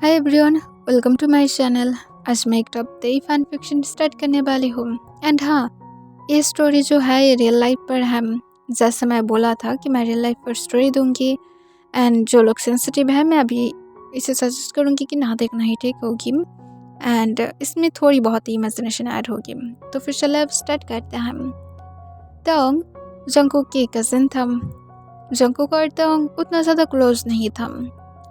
Hi everyone, welcome to my channel. आज मैं एक टॉप 3 फैन फिक्शन स्टार्ट करने वाली हूँ। एंड हाँ, ये स्टोरी जो है ये रियल लाइफ पर है। जैसे मैं बोला था कि मैं रियल लाइफ पर स्टोरी दूंगी। एंड जो लोग सेंसिटिव है मैं अभी इसे सजेस्ट करूँगी कि ना देखना ही ठीक होगी। एंड इसमें थोड़ी बहुत ही इमेजिनेशन ऐड होगी। तो फिर चलो अब स्टार्ट करते हैं। तोंग जंगकुक की कज़न था। जंगकुक और तोंग उतना ज़्यादा क्लोज नहीं था।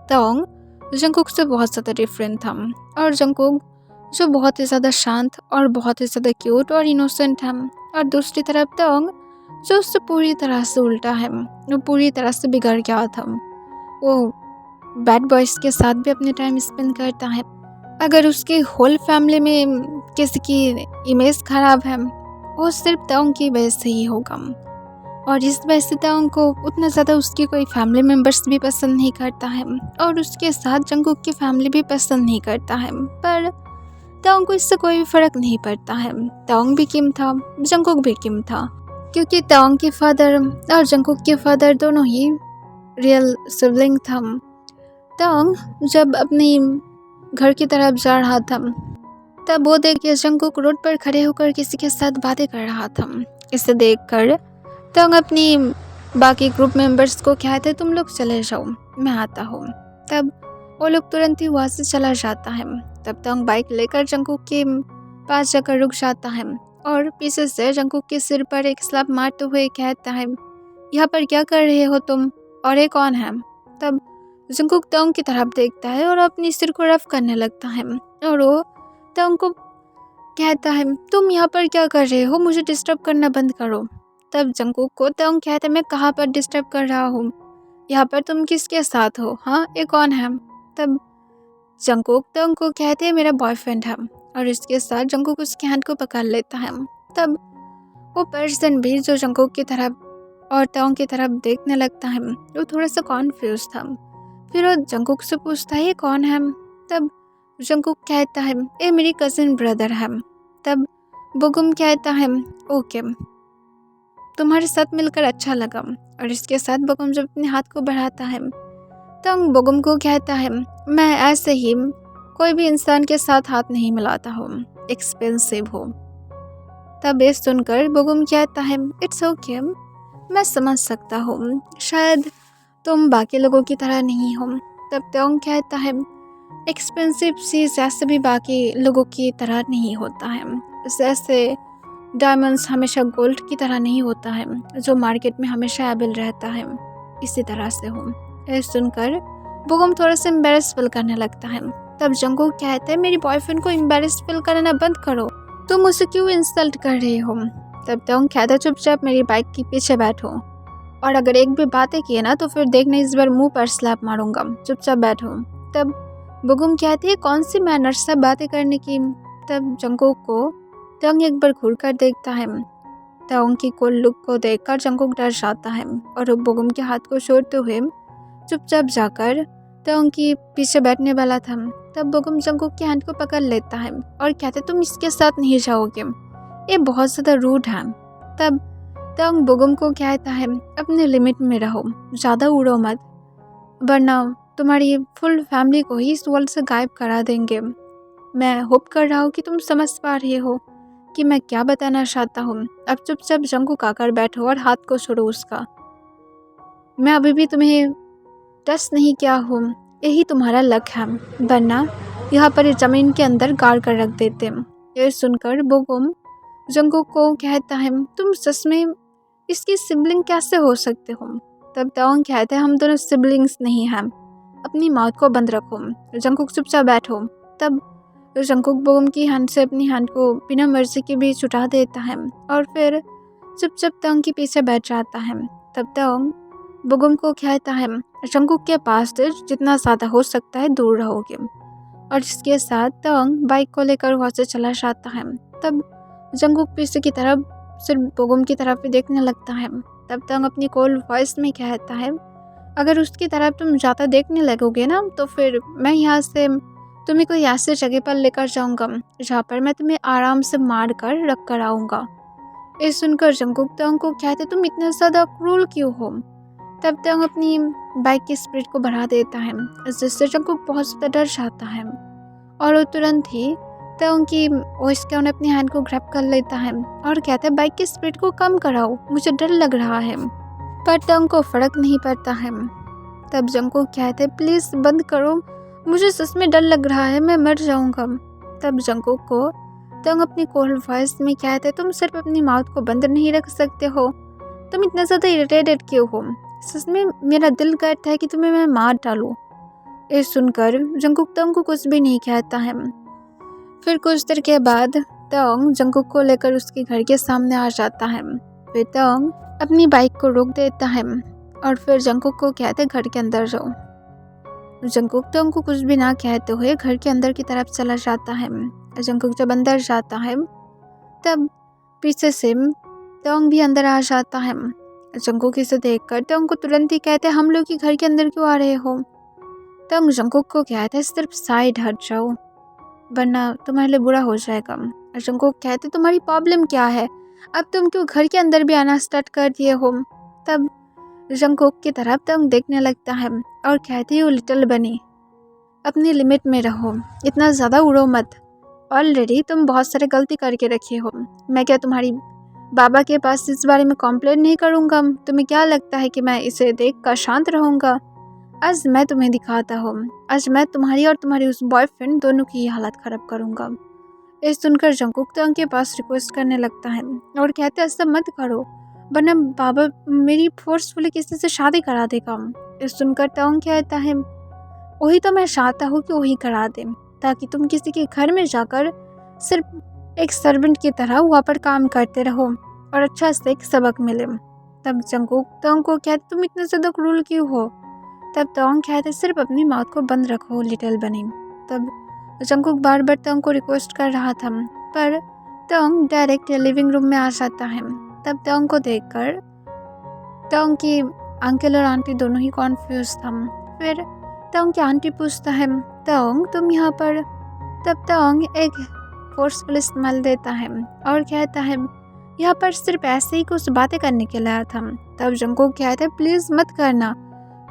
तोंग जंगकुक से बहुत ज़्यादा डिफरेंट था और जंगकुक जो बहुत ही ज़्यादा शांत और बहुत ही ज़्यादा क्यूट और इनोसेंट है, और दूसरी तरफ तोंग जो उससे पूरी तरह से उल्टा है। वो पूरी तरह से बिगड़ गया था। वो बैड बॉयज़ के साथ भी अपने टाइम स्पेंड करता है। अगर उसकी होल फैमिली में किसी की इमेज खराब है वो सिर्फ तोंग की वजह से ही होगा। और इस वजह से तोंग को उतना ज़्यादा उसकी कोई फैमिली मेम्बर्स भी पसंद नहीं करता है और उसके साथ जंगकुक की फैमिली भी पसंद नहीं करता है। पर तोंग को इससे कोई भी फ़र्क नहीं पड़ता है। तोंग भी किम था, जंगकुक भी किम था, क्योंकि तोंग के फादर और जंगकुक के फादर दोनों ही रियल सिबलिंग था। तोंग जब अपनी घर की तरफ जा रहा था तब वो देख के जंगकुक रोड पर खड़े होकर किसी के साथ बातें कर रहा था। इसे देखकर तोंग अपनी बाकी ग्रुप मेंबर्स को कहते तुम लोग चले जाओ, मैं आता हूँ। तब वो लोग तुरंत ही वहाँ से चला जाता है। तब तोंग बाइक लेकर जंगकुक के पास जाकर रुक जाता है और पीछे से जंगकुक के सिर पर एक स्लैप मारते हुए कहता है, यहाँ पर क्या कर रहे हो तुम, और ये कौन है? तब जंगकुक तोंग की तरफ देखता है और अपनी सिर को रफ करने लगता है और वो तोंग को कहता है, तुम यहाँ पर क्या कर रहे हो, मुझे डिस्टर्ब करना बंद करो। तब जंगकुक को तोंग कहता है, मैं कहाँ पर डिस्टर्ब कर रहा हूँ, यहाँ पर तुम किसके साथ हो, हाँ ये कौन है? तब जंगकुक तोंग को कहते हैं, मेरा बॉयफ्रेंड है, और इसके साथ जंगकुक उसके हैंड को पकड़ लेता है। तब वो पर्सन भी जो जंगकुक की तरफ और तोंग की तरफ देखने लगता है, वो थोड़ा सा कॉन्फ्यूज था। फिर वो जंगकुक से पूछता है, ये कौन है? तब जंगकुक कहता है, ये मेरी कज़न ब्रदर है। तब बोगुम कहता है, ओके, तुम्हारे साथ मिलकर अच्छा लगा, और इसके साथ बोगुम जब अपने हाथ को बढ़ाता है तो बोगुम को कहता है, मैं ऐसे ही कोई भी इंसान के साथ हाथ नहीं मिलाता हूँ, एक्सपेंसिव हो। तब ये सुनकर बोगुम कहता है, इट्स ओके, मैं समझ सकता हूँ, शायद तुम बाकी लोगों की तरह नहीं हो। तब तोंग कहता है, एक्सपेंसिव चीज़ ऐसे भी बाकी लोगों की तरह नहीं होता है, जैसे डायमंड्स हमेशा गोल्ड की तरह नहीं होता है जो मार्केट में हमेशा अवेलेबल रहता है, इसी तरह से हो। यह सुनकर बोगुम थोड़ा सा एम्बेरस फील करने लगता है। तब जंगकुक कहता है, मेरी बॉयफ्रेंड को एम्बेरस फील करना बंद करो, तुम उसे क्यों इंसल्ट कर रहे हो? तब तोंग कहता है, चुपचाप मेरी बाइक के पीछे बैठो, और अगर एक भी बातें किए ना तो फिर देखने इस बार मुंह पर स्लैप मारूंगा, चुपचाप बैठो। तब बोगुम कहती है, कौन सी मैनर्स है बातें करने की? तब जंगकुक को तोंग एक बार घूर कर देखता है। तोंग की कुल लुक को देखकर जंगकुक डर जाता है और बोगुम के हाथ को छोड़ते हुए चुपचाप जाकर तोंग के पीछे बैठने वाला था। तब बोगुम जंगकुक के हैंड को पकड़ लेता है और कहते, तुम इसके साथ नहीं जाओगे, ये बहुत ज़्यादा रूड है। तब तोंग बोगुम को कहता है, अपने लिमिट में रहो, ज़्यादा उड़ो मत, वरना तुम्हारी फुल फैमिली को ही इस वर्ल्ड से गायब करा देंगे। मैं होप कर रहा हूँ कि तुम समझ पा रहे हो कि मैं क्या बताना चाहता हूँ। अब चुपचाप जंगकुक आकर बैठो और हाथ को छोड़ो उसका। मैं अभी भी तुम्हें टच नहीं किया हूँ, यही तुम्हारा लक है, वरना यहाँ पर ज़मीन के अंदर गाड़ कर रख देते। यह सुनकर बोगुम जंगकुक को कहता है, तुम सच में इसकी सिबलिंग कैसे हो सकते हो? तब तोंग कहता है, हम दोनों सिबलिंग्स नहीं हैं, अपनी माउथ को बंद रखो, जंगकुक चुपचाप बैठो। तब जंगकुक बोगुम की हैंड से अपनी हैंड को बिना मर्जी के भी छुटा देता है और फिर चुपचाप तोंग के पीछे बैठ जाता है। तब तोंग बोगुम को कहता है, जंगकुक के पास से जितना ज़्यादा हो सकता है दूर रहोगे, और इसके साथ तोंग बाइक को लेकर वहाँ से चला जाता है। तब जंगकुक पीछे की तरफ सिर्फ बोगुम की तरफ ही देखने लगता है। तब तोंग अपनी कोल्ड वॉइस में कहता है, अगर उसकी तरफ तुम ज़्यादा देखने लगोगे ना तो फिर मैं यहाँ से तुम्हें कोई ऐसी जगह पर लेकर जाऊंगा जहाँ पर मैं तुम्हें आराम से मार कर रख कर आऊँगा। ये सुनकर जंगकुक तोंग को कहते, तुम इतना ज़्यादा क्रूर क्यों हो? तब तंग अपनी बाइक की स्पीड को बढ़ा देता है, जिससे जंगकुक बहुत ज़्यादा डर जाता है और वो तुरंत ही तंग की वॉइस के अपनी हैंड को ग्रैब कर लेता है और कहता है बाइक की स्पीड को कम कराओ, मुझे डर लग रहा है। पर तंग को फर्क नहीं पड़ता है। तब जंगकुक कहते हैं प्लीज़ बंद करो, मुझे सच में डर लग रहा है, मैं मर जाऊंगा। तब जंगकुक को तंग अपनी कोल्ड वॉइस में कहते तुम सिर्फ अपनी माउथ को बंद नहीं रख सकते हो, तुम इतना ज़्यादा इरिटेटेड क्यों हो, सच में मेरा दिल करता है कि तुम्हें मैं मार डालूं। ये सुनकर जंगकुक तंग को कुछ भी नहीं कहता है। फिर कुछ देर के बाद तंग जंगकुक को लेकर उसके घर के सामने आ जाता है। फिर तंग अपनी बाइक को रोक देता है और फिर जंगकुक को कहते हैं घर के अंदर जाओ। जंगकुक तंग को कुछ भी ना कहते हुए घर के अंदर की तरफ चला जाता है। जंगकुक जब अंदर जाता है तब पीछे से तंग भी अंदर आ जाता है। जंगकुक इसे देखकर तंग को तुरंत ही कहते हैं हम लोग के घर के अंदर क्यों आ रहे हो। तंग जंगकुक को कहते हैं सिर्फ साइड हट जाओ वरना तुम्हारे लिए बुरा हो जाएगा। जंगकुक कहते तुम्हारी प्रॉब्लम क्या है, अब तुम क्यों घर के अंदर भी आना स्टार्ट कर दिए हो। तब जंगकुक की तरफ तंग देखने लगता है और कहती हो लिटिल बनी अपनी लिमिट में रहो, इतना ज़्यादा उड़ो मत, ऑलरेडी तुम बहुत सारे गलती करके रखे हो। मैं क्या तुम्हारी बाबा के पास इस बारे में कंप्लेंट नहीं करूँगा, तुम्हें क्या लगता है कि मैं इसे देख कर शांत रहूँगा। आज मैं तुम्हें दिखाता हूँ, आज मैं तुम्हारी और तुम्हारी उस बॉयफ्रेंड दोनों की हालत ख़राब करूँगा। ये सुनकर जंगकुक तंग के पास रिक्वेस्ट करने लगता है और कहते हैं ऐसा मत करो वरना बाबा मेरी फोर्सफुली किसी से शादी करा देगा। ये सुनकर तंग कहता है वही तो मैं चाहता हूँ कि वही करा दे, ताकि तुम किसी के घर में जाकर सिर्फ एक सर्वेंट की तरह वहाँ पर काम करते रहो और अच्छा से एक सबक मिले। तब जंगकुक तंग को कहते तुम इतने ज़्यादा क्रूर क्यों हो। तब तंग कहते सिर्फ अपनी माउथ को बंद रखो लिटिल बनी। तब जंगकुक बार बार तंग को रिक्वेस्ट कर रहा था पर तंग डायरेक्ट लिविंग रूम में आ जाता है। तब तंग को देखकर तंग की अंकल और आंटी दोनों ही कॉन्फ्यूज था। फिर तंग की आंटी पूछता है तंग तुम यहाँ पर। तब तंग एक फोर्सफुल स्माइल देता है और कहता है यहाँ पर सिर्फ ऐसे ही कुछ बातें करने के लिए आया था। तब जंगकुक कहता है प्लीज़ मत करना,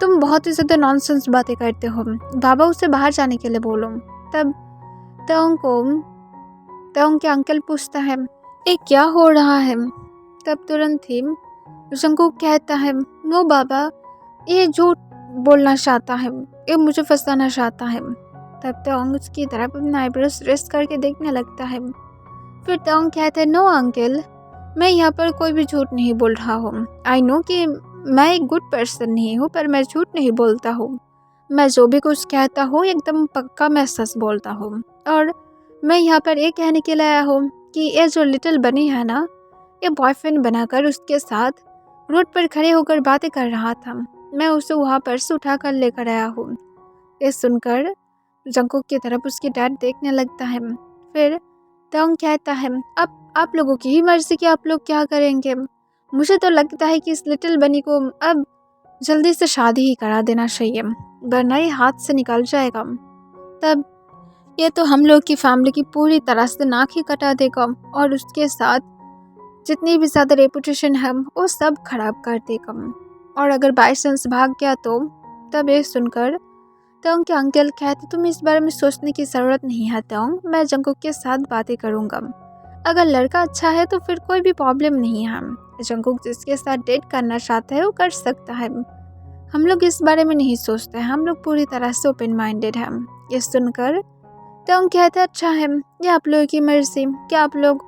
तुम बहुत ही ज़्यादा नॉनसेंस बातें करते हो, बाबा उसे बाहर जाने के लिए बोलो। तब तंग के अंकल पूछता है ये क्या हो रहा है। तब तुरंत ही जंगकुक कहता है नो बाबा, ये झूठ बोलना चाहता है, ये मुझे फंसाना चाहता है। तब तंग उसकी तरफ अपना आईब्रोज रेस्ट करके देखने लगता है। फिर तंग कहता है नो अंकल, मैं यहाँ पर कोई भी झूठ नहीं बोल रहा हूँ। आई नो कि मैं एक गुड पर्सन नहीं हूँ पर मैं झूठ नहीं बोलता हूँ, मैं जो भी कुछ कहता हूँ एकदम पक्का मैं सच बोलता हूँ। और मैं यहाँ पर ये कहने के लिए आया हूँ कि ये जो लिटिल बनी है ना, ये बॉयफ्रेंड बनाकर उसके साथ रोड पर खड़े होकर बातें कर रहा था, मैं उसे वहाँ पर से उठा कर लेकर आया हूँ। ये सुनकर जंगकुक की तरफ उसकी डैड देखने लगता है। फिर तंग कहता है अब आप लोगों की ही मर्जी कि आप लोग क्या करेंगे, मुझे तो लगता है कि इस लिटिल बनी को अब जल्दी से शादी ही करा देना चाहिए वरना ये हाथ से निकल जाएगा। तब ये तो हम लोग की फैमिली की पूरी तरह से नाक ही कटा देगा और उसके साथ जितनी भी ज़्यादा रेपुटेशन है वो सब खराब कर देगा, और अगर बाई चांस भाग गया तो। तब ये सुनकर तंग के अंकल कहते तुम इस बारे में सोचने की ज़रूरत नहीं है तंग, मैं जंगकुक के साथ बातें करूँगा, अगर लड़का अच्छा है तो फिर कोई भी प्रॉब्लम नहीं है, जंगकुक जिसके साथ डेट करना चाहता है वो कर सकता है, हम लोग इस बारे में नहीं सोचते हैं, हम लोग पूरी तरह से ओपन माइंडेड हैं। ये सुनकर तंग कहते अच्छा है, ये आप लोगों की मर्जी, क्या आप लोग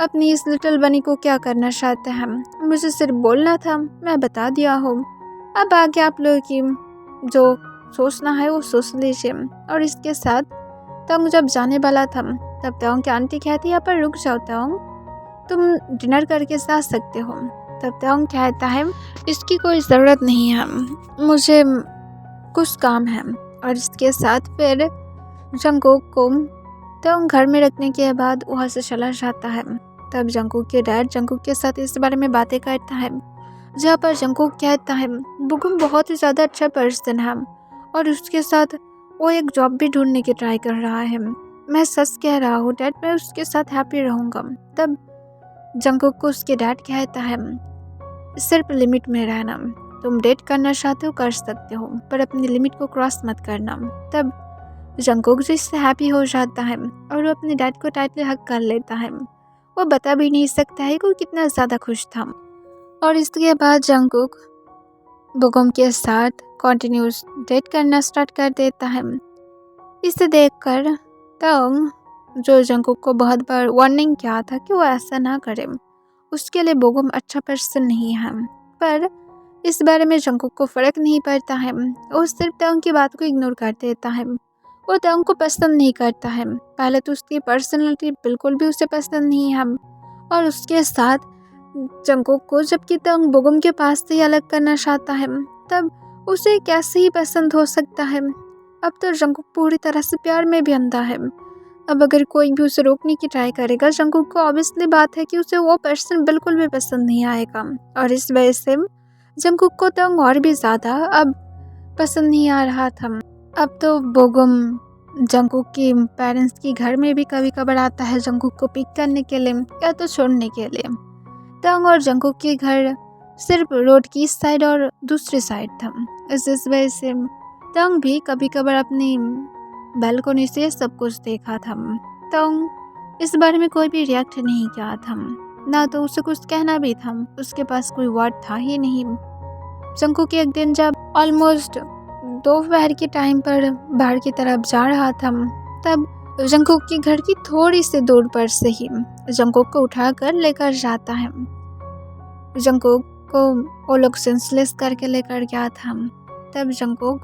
अपनी इस लिटिल बनी को क्या करना चाहते हैं, मुझे सिर्फ बोलना था, मैं बता दिया हूँ, अब आगे आप लोगों की जो सोचना है वो सोच लीजिए। और इसके साथ तंग जब जाने वाला था तब तंग की आंटी कहती यहाँ पर रुक जाओ तंग, तुम डिनर करके जा सकते हो। तब तंग कहता है इसकी कोई ज़रूरत नहीं है, मुझे कुछ काम है। और इसके साथ फिर जंगकुक को तंग घर में रखने के बाद वहाँ से चला जाता है। तब जंगकुक के डैड जंगकुक के साथ इस बारे में बातें करता है, जहाँ पर जंगकुक कहता है बुगुम बहुत ही ज़्यादा अच्छा पर्सन है और उसके साथ वो एक जॉब भी ढूंढने की ट्राई कर रहा है, मैं सच कह रहा हूँ डैड, मैं उसके साथ हैप्पी रहूँगा। तब जंगकुक को उसके डैड कहता है सिर्फ लिमिट में रहना, तुम डेट करना चाहते हो कर सकते हो, पर अपनी लिमिट को क्रॉस मत करना। तब जंगकुक जो इससे हैप्पी हो जाता है और वो अपने डैड को टाइटली हक कर लेता है। वो बता भी नहीं सकता है कि वो कितना ज़्यादा खुश था। और इसके बाद जंगकुक बोगम के साथ कंटिन्यूस डेट करना स्टार्ट कर देता है। इसे देखकर तंग जो जंगकुक को बहुत बार वार्निंग किया था कि वो ऐसा ना करे, उसके लिए बोगम अच्छा पर्सन नहीं है, पर इस बारे में जंगकुक को फ़र्क नहीं पड़ता है। वो सिर्फ तंग की बात को इग्नोर कर देता है। वो तंग को पसंद नहीं करता है। पहले तो उसकी पर्सनैलिटी बिल्कुल भी उसे पसंद नहीं है, और उसके साथ जंगकुक को जबकि तंग बोगम के पास से ही अलग करना चाहता है, तब उसे कैसे ही पसंद हो सकता है। अब तो जंगकुक पूरी तरह से प्यार में भी अंधा है। अब अगर कोई भी उसे रोकने की ट्राई करेगा, जंगकुक को ऑब्वियसली बात है कि उसे वो पर्सन बिल्कुल भी पसंद नहीं आएगा, और इस वजह से जंगकुक को तंग और भी ज़्यादा अब पसंद नहीं आ रहा था। अब तो बोगम जंगकुक के पेरेंट्स के घर में भी कभी कभार आता है जंगकुक को पिक करने के लिए या तो छोड़ने के लिए। तंग और जंगकुक के घर सिर्फ रोड की इस साइड और दूसरी साइड था। इस वजह से तंग भी कभी कभार अपनी बालकनी से सब कुछ देखा था। तंग इस बारे में कोई भी रिएक्ट नहीं किया था, ना तो उसे कुछ कहना भी था, उसके पास कोई वर्ड था ही नहीं। जंगकुक एक दिन जब ऑलमोस्ट दोपहर के टाइम पर बाहर की तरफ जा रहा था, तब जंगकुक के घर की थोड़ी सी दूर पर से ही जंगकुक को उठाकर लेकर जाता है। जंगकुक को वो लोग सेंसलेस करके लेकर गया था। तब जंगकुक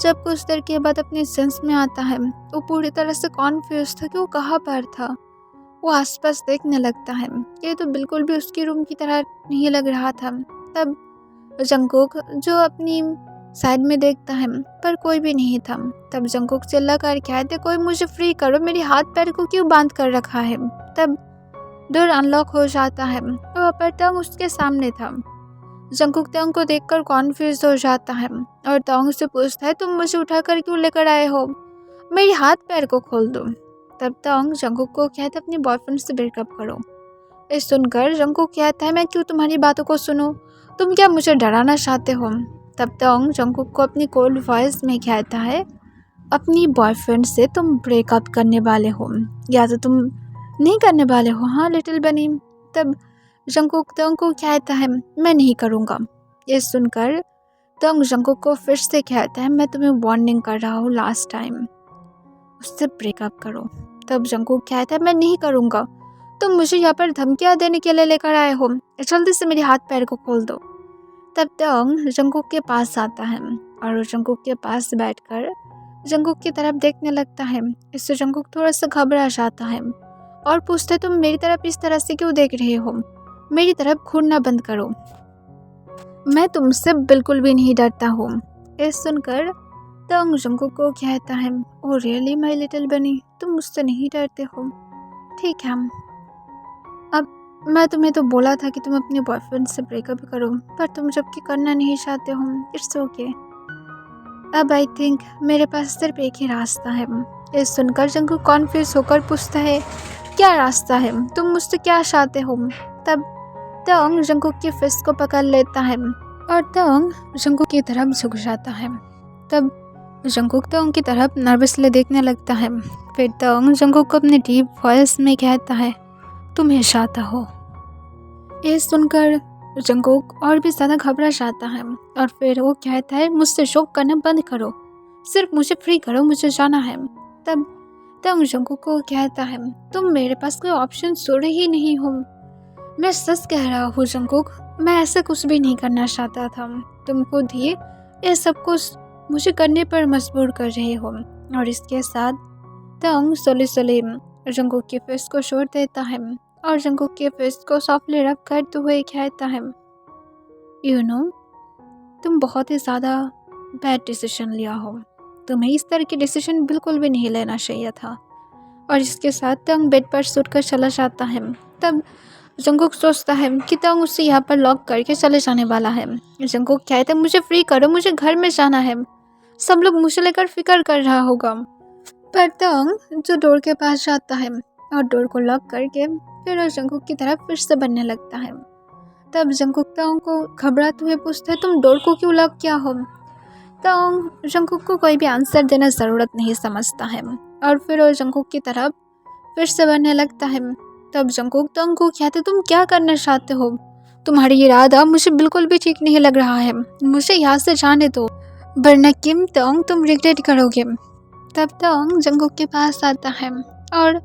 जब कुछ देर के बाद अपने सेंस में आता है, वो पूरी तरह से कॉन्फ्यूज था कि वो कहाँ पर था। वो आसपास देखने लगता है, ये तो बिल्कुल भी उसके रूम की तरह नहीं लग रहा था। तब जंगकुक जो अपनी साइड में देखता है, पर कोई भी नहीं था। तब जंगकुक चिल्ला कर कहते, कोई मुझे फ्री करो, मेरे हाथ पैर को क्यों बांध कर रखा है। तब डोर अनलॉक हो जाता है, तो अपर तंग उसके सामने था। जंगकुक तंग को देखकर कॉन्फ्यूज हो जाता है और तंग से पूछता है, तुम मुझे उठाकर क्यों लेकर आए हो, मेरे हाथ पैर को खोल दो। तब तंग जंगकुक को कहता, अपने बॉयफ्रेंड से ब्रेकअप करो। ये सुनकर जंगकुक कहता है, मैं क्यों तुम्हारी बातों को सुनूं, तुम क्या मुझे डराना चाहते हो। तब तंग जंगकुक को अपनी कोल्ड वॉइस में कहता है, अपनी बॉयफ्रेंड से तुम ब्रेकअप करने वाले हो या तो तुम नहीं करने वाले हो, हाँ लिटिल बनी। तब जंगकुक तंग को कहता है, मैं नहीं करूँगा। ये सुनकर तंग जंगकुक को फिर से कहता है, मैं तुम्हें वार्निंग कर रहा हूँ, लास्ट टाइम उससे ब्रेकअप करो। तब जंगकुक कहता है, मैं नहीं करूँगा, तुम मुझे यहाँ पर धमकियाँ देने के लिए लेकर आए हो, जल्दी से मेरे हाथ पैर को खोल दो। तब तंग जंगकुक के पास आता है और जंगकुक के पास बैठकर जंगकुक की तरफ देखने लगता है। इससे जंगकुक थोड़ा सा घबरा जाता है और पूछता है, तुम मेरी तरफ इस तरह से क्यों देख रहे हो, मेरी तरफ घूरना बंद करो, मैं तुमसे बिल्कुल भी नहीं डरता हूँ। ये सुनकर तंग जंगकुक को कहता है, ओ रियली माय लिटिल बनी, तुम मुझसे नहीं डरते हो, ठीक है। अब मैं तुम्हें तो बोला था कि तुम अपने बॉयफ्रेंड से ब्रेकअप करो, पर तुम जबकि करना नहीं चाहते हो, इट्स ओके। अब आई थिंक मेरे पास सिर्फ एक ही रास्ता है। ये सुनकर जंगकुक कॉन्फ्यूज होकर पूछता है, क्या रास्ता है, तुम मुझसे क्या चाहते हो। तब तंग जंगकुक की फिस्ट को पकड़ लेता है और तंग जंगकुक की तरफ झुक जाता है। तब जंगकुक तंग की तरफ नर्वसली देखने लगता है। फिर तंग जंगकुक को अपने डीप वॉइस में कहता है, तुम्हें चाहता हो। ये सुनकर जंगकुक और भी ज़्यादा घबरा जाता है और फिर वो कहता है, मुझसे शोक करना बंद करो, सिर्फ मुझे फ्री करो, मुझे जाना है। तब तंग जंगकुक को कहता है, तुम मेरे पास कोई ऑप्शन छोड़े ही नहीं हो, मैं सच कह रहा हूँ जंगकुक, मैं ऐसा कुछ भी नहीं करना चाहता था, तुम खुद ही ये सब कुछ मुझे करने पर मजबूर कर रहे हो। और इसके साथ तंग सोले सोले जंगकुक के फेस को छोड़ देता है और जंगकुक के फेस को सॉफ्टली रब करते हुए कहता है, यू नो, तुम बहुत ही ज़्यादा बैड डिसीजन लिया हो, तुम्हें इस तरह के डिसीजन बिल्कुल भी नहीं लेना चाहिए था। और इसके साथ तंग बेड पर सुटकर चला जाता है। तब जंगकुक सोचता है कि तंग उसे यहाँ पर लॉक करके चले जाने वाला है। जंगकुक कहता है, मुझे फ्री करो, मुझे घर में जाना है, सब लोग मुझे लेकर फिक्र कर रहा होगा। पर तंग जो डोर के पास जाता है और डोर को लॉक करके फिर जंगकुक की तरफ फिर से बनने लगता है। तब जंगकुक ताओंग को घबराते हुए पूछता है, तुम डोर को क्यों लॉक किया हो? ताओंग जंगकुक को कोई भी आंसर देना ज़रूरत नहीं समझता है और फिर वो जंगकुक की तरफ फिर से बढ़ने लगता है। तब जंगकुक ताओंग को कहते, तुम क्या करना चाहते हो? तुम्हारी ये इरादा मुझे बिल्कुल भी ठीक नहीं लग रहा है, मुझे यहाँ से जाने दो, वरना किम ताओंग तुम रिग्रेट करोगे। तब ताओंग जंगकुक के पास आता है और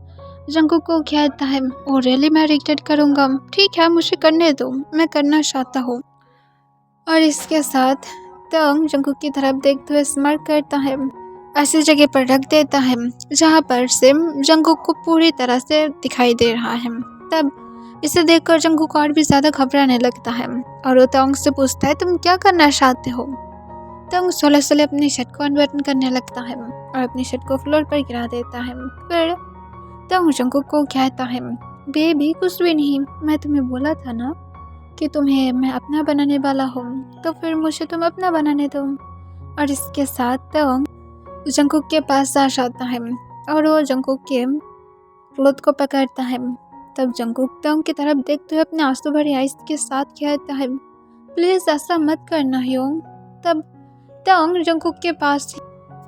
जंगकुक को कहता है, ओ रियली मैं रिग्रेट करूँगा, ठीक है मुझे करने दो, मैं करना चाहता हूँ। और इसके साथ ताओंग जंगकुक की तरफ देखते हुए स्माइल करता है, ऐसी जगह पर रख देता है जहाँ पर से जंगकुक को पूरी तरह से दिखाई दे रहा है। तब इसे देखकर जंगकुक और भी ज़्यादा घबराने लगता है और वो ताओंग से पूछता है, तुम क्या करना चाहते हो? ताओंग सोले अपनी शर्ट को अनबटन करने लगता है और अपनी शर्ट को फ्लोर पर गिरा देता है। फिर ताओंग जंगकुक को कहता है, बेबी कुछ भी नहीं, मैं तुम्हें बोला था ना कि तुम्हें मैं अपना बनाने वाला हूँ, तो फिर मुझे तुम अपना बनाने दो। और इसके साथ ताओंग जंगकुक के पास आ जाता है और वो जंगकुक के क्लोथ को पकड़ता है। तब जंगकुक ताओंग की तरफ देखते हुए अपने आंसू भरी आइस के साथ कहता है, प्लीज़ ऐसा मत करना ह्योंग। तब ताओंग जंगकुक के पास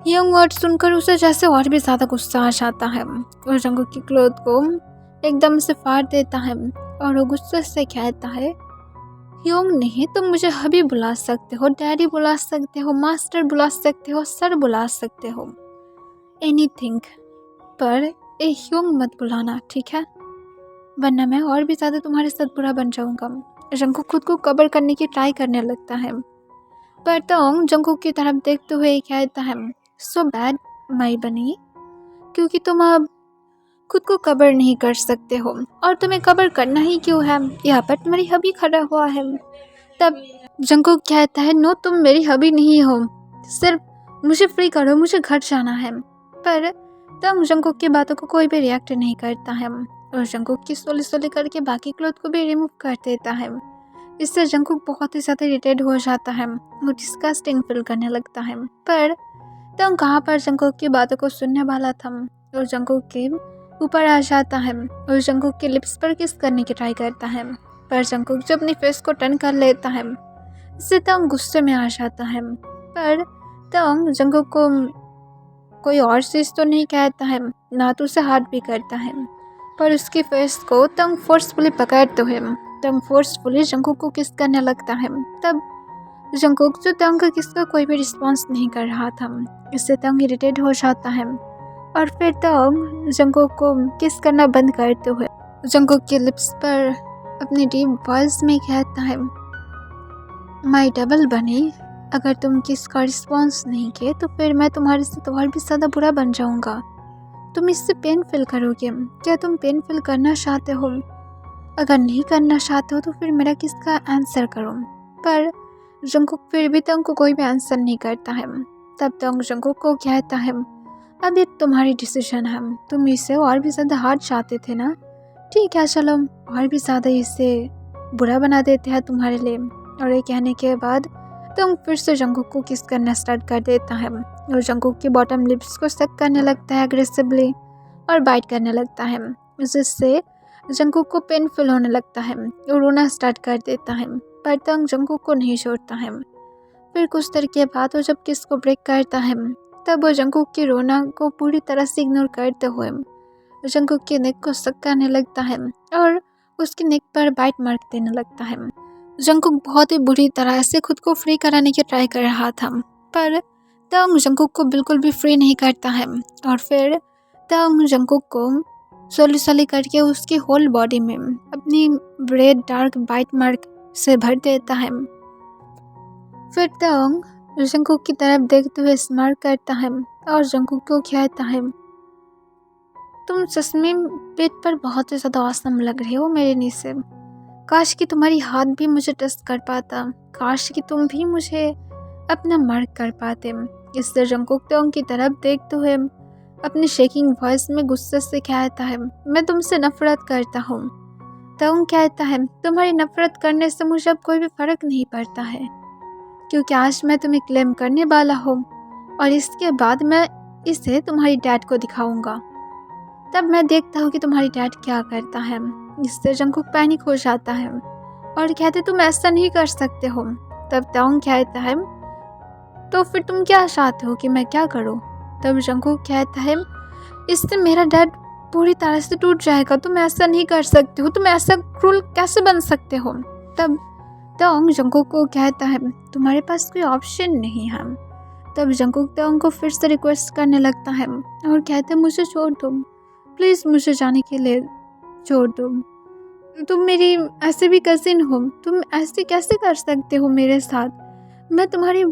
ह्योंग वर्ड सुनकर उसे जैसे और भी ज़्यादा गुस्सा आ जाता है और जंगकुक की क्लोथ को एकदम से फाड़ देता है और वो गुस्से से कहता है, ह्योंग नहीं, तुम मुझे हबी बुला सकते हो, डैडी बुला सकते हो, मास्टर बुला सकते हो, सर बुला सकते हो, एनीथिंग, पर ए ह्योंग मत बुलाना, ठीक है, वरना मैं और भी ज़्यादा तुम्हारे साथ बुरा बन जाऊँगा। जंगकुक खुद को कवर करने की ट्राई करने लगता है पर ताओंग जंगकुक की तरफ देखते हुए कहता है, सो बैड माई बनी, क्योंकि तुम अब खुद को कवर नहीं कर सकते हो और तुम्हें कवर करना ही क्यों है, यहाँ पर तुम्हारी हबी खड़ा हुआ है। तब जंगकुक कहता है, नो तुम मेरी हबी नहीं हो, सिर्फ मुझे फ्री करो, मुझे घर जाना है। पर तब जंगकुक की बातों को कोई भी रिएक्ट नहीं करता है और जंगकुक की सोले करके बाकी क्लोथ को भी रिमूव कर देता है। इससे जंगकुक बहुत ही ज़्यादा इरिटेट हो जाता है, वो डिस्गस्टिंग फील करने लगता है। पर तब कहाँ पर जंगकुक की बातों को सुनने वाला था और जंगकुक के ऊपर आ जाता है और जंगकुक के लिप्स पर किस करने की ट्राई करता है। पर जंगकुक जब अपनी फेस को टर्न कर लेता है, इससे तंग गुस्से में आ जाता है। पर तंग जंगकुक को कोई और चीज़ तो नहीं कहता है, ना तो उसे हार्ट भी करता है, पर उसकी फेस को तंग फोर्सफुली पकड़ते हुए तंग फोर्सफुली जंगकुक को किस करने लगता है। तब जंगकुक जो तंग का किस का कोई भी रिस्पॉन्स नहीं कर रहा था, इससे तंग इरिटेट हो जाता है और फिर तंग जंगकुक को किस करना बंद करते हुए जंगकुक के लिप्स पर अपनी डीप वॉइस में कहता है, माई डबल बनी, अगर तुम किस का रिस्पॉन्स नहीं किए तो फिर मैं तुम्हारे से और भी ज़्यादा बुरा बन जाऊंगा। तुम इससे पेन फील करोगे, क्या तुम पेन फील करना चाहते हो? अगर नहीं करना चाहते हो तो फिर मेरा किसका आंसर करो। पर जंगकुक फिर भी तंग को कोई भी आंसर नहीं करता है। तब तंग जंगकुक को कहता है, अब ये तुम्हारी डिसीजन है, तुम इसे और भी ज़्यादा हार्ड चाहते थे ना, ठीक है चलो और भी ज़्यादा इसे बुरा बना देते हैं तुम्हारे लिए। और ये कहने के बाद तुम फिर से जंगकुक को किस करना स्टार्ट कर देता है और जंगकुक की बॉटम लिप्स को सक करने लगता है अग्रेसिवली और बाइट करने लगता है, जिससे जंगकुक को पेन फील होने लगता है और रोना स्टार्ट कर देता है। पर तंग जंगकुक को नहीं छोड़ता है। फिर कुछ देर के बाद वो जब किस को ब्रेक करता है, तब वो जंगकुक की रोना को पूरी तरह से इग्नोर करते हुए जंगकुक के नेक को सक करने लगता है और उसके नेक पर बाइट मार्क देने लगता है। जंगकुक बहुत ही बुरी तरह से खुद को फ्री कराने की ट्राई कर रहा था, पर तंग जंगकुक को बिल्कुल भी फ्री नहीं करता है और फिर तंग जंगकुक को सोली करके उसकी होल बॉडी में अपनी रेड डार्क बाइट मार्क से भर देता है। फिर तंग जंगकुक की तरफ देखते हुए स्माइल करता है और जंगकुक को कहता है, तुम सच में पेट पर बहुत ही ज़्यादा औसम लग रही हो मेरे नीचे, काश कि तुम्हारी हाथ भी मुझे टच कर पाता, काश कि तुम भी मुझे अपना मार्क कर पाते। इससे जंगकुक तंग की तरफ देखते हुए अपनी शेकिंग वॉइस में गुस्से से कहता है, मैं तुमसे नफरत करता हूँ। तंग कहता है, तुम्हारी नफरत करने से मुझे अब कोई भी फर्क नहीं पड़ता है, क्योंकि आज मैं तुम्हें क्लेम करने वाला हूँ और इसके बाद मैं इसे तुम्हारी डैड को दिखाऊंगा। तब मैं देखता हूँ कि तुम्हारी डैड क्या करता है। इससे जंगकुक पैनिक हो जाता है और कहते तुम ऐसा नहीं कर सकते हो। तब तांग कहता है तो फिर तुम क्या चाहते हो कि मैं क्या करूँ। तब जंगकुक कहता है इससे मेरा डैड पूरी तरह से टूट जाएगा, तुम ऐसा नहीं कर सकते हो, तुम ऐसा क्रूल कैसे बन सकते हो। तब तांग जंगकुक को कहता है तुम्हारे पास कोई ऑप्शन नहीं है। तब जंगकुक तांग को फिर से रिक्वेस्ट करने लगता है और कहता है मुझे छोड़ दो, प्लीज़ मुझे जाने के लिए छोड़ दो, तुम मेरी ऐसे भी कजिन हो, तुम ऐसे कैसे कर सकते हो मेरे साथ, मैं तुम्हारी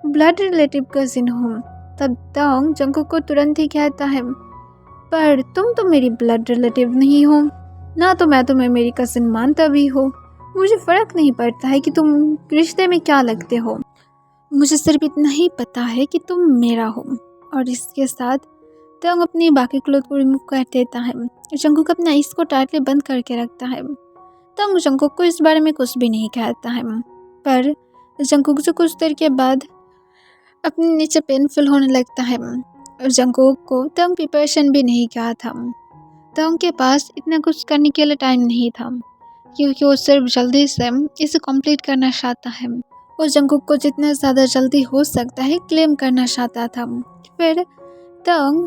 ब्लड रिलेटिव कजिन हूँ। तब तांग जंगकुक को तुरंत ही कहता है पर तुम तो मेरी ब्लड रिलेटिव नहीं हो, ना तो मैं तुम्हें मेरी कजिन मानता भी हो, मुझे फ़र्क नहीं पड़ता है कि तुम रिश्ते में क्या लगते हो, मुझे सिर्फ इतना ही पता है कि तुम मेरा हो। और इसके साथ तांग अपनी बाकी क्लोथ को रिमूव कर देता है। जंगकुक अपने आइज़ को टाइटली बंद करके रखता है। तांग जंगकुक को इस बारे में कुछ भी नहीं कहता है, पर जंगकुक से कुछ देर के बाद अपने नीचे पेनफुल होने लगता है। जंगकुक को तांग प्रिपरेशन भी नहीं किया था। तांग के पास इतना कुछ करने के लिए टाइम नहीं था, क्योंकि वो सिर्फ जल्दी से इसे कंप्लीट करना चाहता है। वो जंगकुक को जितना ज़्यादा जल्दी हो सकता है क्लेम करना चाहता था। फिर तांग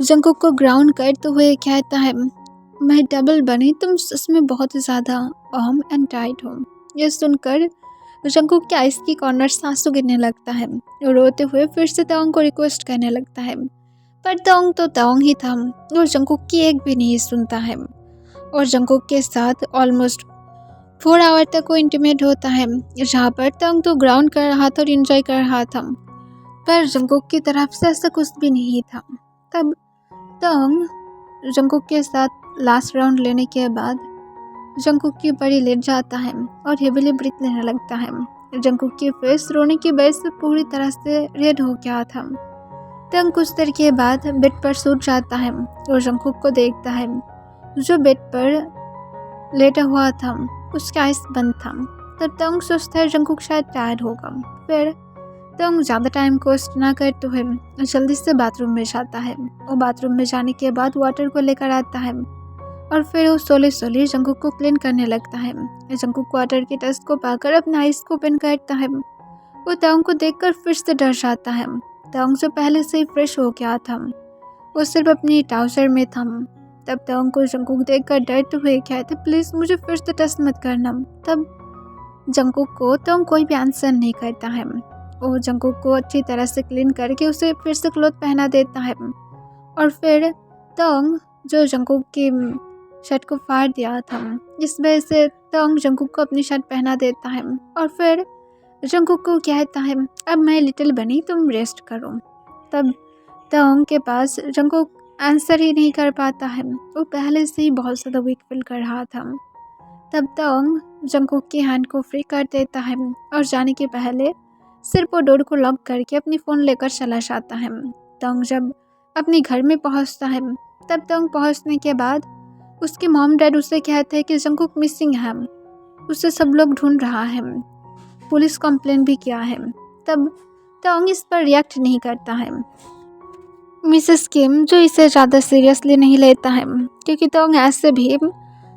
जंगकुक को ग्राउंड करते हुए कहता है मैं डबल बनी, तुम सच में बहुत ज़्यादा वार्म एंड टाइट हो। यह सुनकर जंगकुक के आइस की कॉर्नर से आंसू गिरने लगता है और रोते हुए फिर से तांग को रिक्वेस्ट करने लगता है, पर तांग तो तांग ही था और जंगकुक की एक भी नहीं सुनता है। और जंगकुक के साथ ऑलमोस्ट 4 आवर तक वो इंटीमेट होता है, जहाँ पर तांग तो ग्राउंड कर रहा था और इंजॉय कर रहा था, पर जंगकुक की तरफ से ऐसा कुछ भी नहीं था। तब तांग जंगकुक के साथ लास्ट राउंड लेने के बाद जंगकुक की बड़ी लेट जाता है और हेवीली ब्रीथ लेने लगता है। जंगकुक की फेस रोने की वजह से पूरी तरह से रेड हो गया था। तांग कुछ देर के बाद बेड पर सूट जाता है और जंगकुक को देखता है जो बेड पर लेटा हुआ था, उसका आइस बंद था। तब तांग सोचता है जंगकुक शायद टायर्ड होगा। फिर तांग ज़्यादा टाइम वेस्ट ना करते हुए जल्दी से बाथरूम में जाता है। वो बाथरूम में जाने के बाद वाटर को लेकर आता है और फिर वो सोले जंगकुक को क्लीन करने लगता है। जंगकुक वाटर के टच को पाकर अपने आइस को ओपन करता है। वो तांग को देखकर फिर से डर जाता है। तांग जो पहले से ही फ्रेश हो गया था, वो सिर्फ अपनी ट्राउजर में था। तब तांग को जंगकुक देखकर डरते हुए कहते प्लीज़ मुझे फिर से टच मत करना। तब जंगकुक को तांग कोई भी आंसर नहीं करता है। वो जंगकुक को अच्छी तरह से क्लीन करके उसे फिर से क्लॉथ पहना देता है और फिर तांग जो जंगकुक की शर्ट को फाड़ दिया था, इस वजह से तांग जंगकुक को अपनी शर्ट पहना देता है और फिर जंगकुक को कहता है अब मैं लिटिल बनी, तुम रेस्ट करो। तब तांग के पास जंगकुक आंसर ही नहीं कर पाता है, वो पहले से ही बहुत ज़्यादा वीक फील कर रहा था। तब तांग जंगकुक की हैंड को फ्री कर देता है और जाने के पहले सिर्फ वो डोर को लॉक करके अपनी फ़ोन लेकर चला जाता है। तांग जब अपने घर में पहुंचता है, तब तांग पहुंचने के बाद उसके मॉम डैड उसे कहते हैं कि जंगकुक मिसिंग है, उसे सब लोग ढूंढ रहा है, पुलिस कंप्लेन भी किया है। तब तांग इस पर रिएक्ट नहीं करता है। मिसेस किम जो इसे ज़्यादा सीरियसली नहीं लेता है, क्योंकि तांग ऐसे भी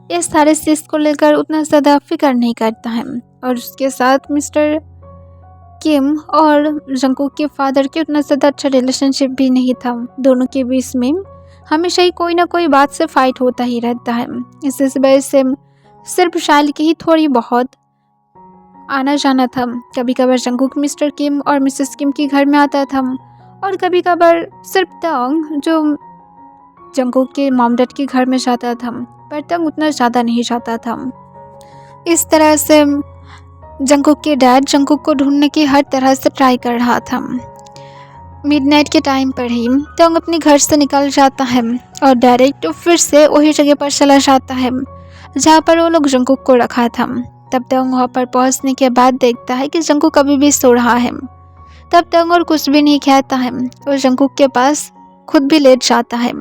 इस सारे चीज़ को लेकर उतना ज़्यादा फिक्र नहीं करता है। और उसके साथ मिस्टर किम और जंगकुक के फादर के उतना ज़्यादा अच्छा रिलेशनशिप भी नहीं था। दोनों के बीच में हमेशा ही कोई ना कोई बात से फाइट होता ही रहता है। इस वजह से सिर्फ शाइल की ही थोड़ी बहुत आना जाना था। कभी कभार जंगकुक मिस्टर किम और मिसेस किम के घर में आता था और कभी कभार सिर्फ तांग जो जंगकुक के मॉम डैड के घर में जाता था, पर तांग उतना ज़्यादा नहीं जाता था। इस तरह से जंगकुक के डैड जंगकुक को ढूंढने की हर तरह से ट्राई कर रहा था। मिडनाइट के टाइम पर ही तांग अपने घर से निकल जाता है और डायरेक्ट फिर से वही जगह पर चला जाता है जहाँ पर वो लोग जंगकुक को रखा था। तब तांग वहाँ पर पहुँचने के बाद देखता है कि जंगकुक अभी भी सो रहा है। तब तांग और कुछ भी नहीं कहता है, वो जंगकुक के पास खुद भी लेट जाता है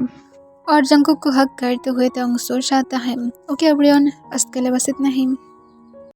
और जंगकुक को हग करते हुए तांग सो जाता है। ओके एवरीवन, आज के लिए बस इतना ही।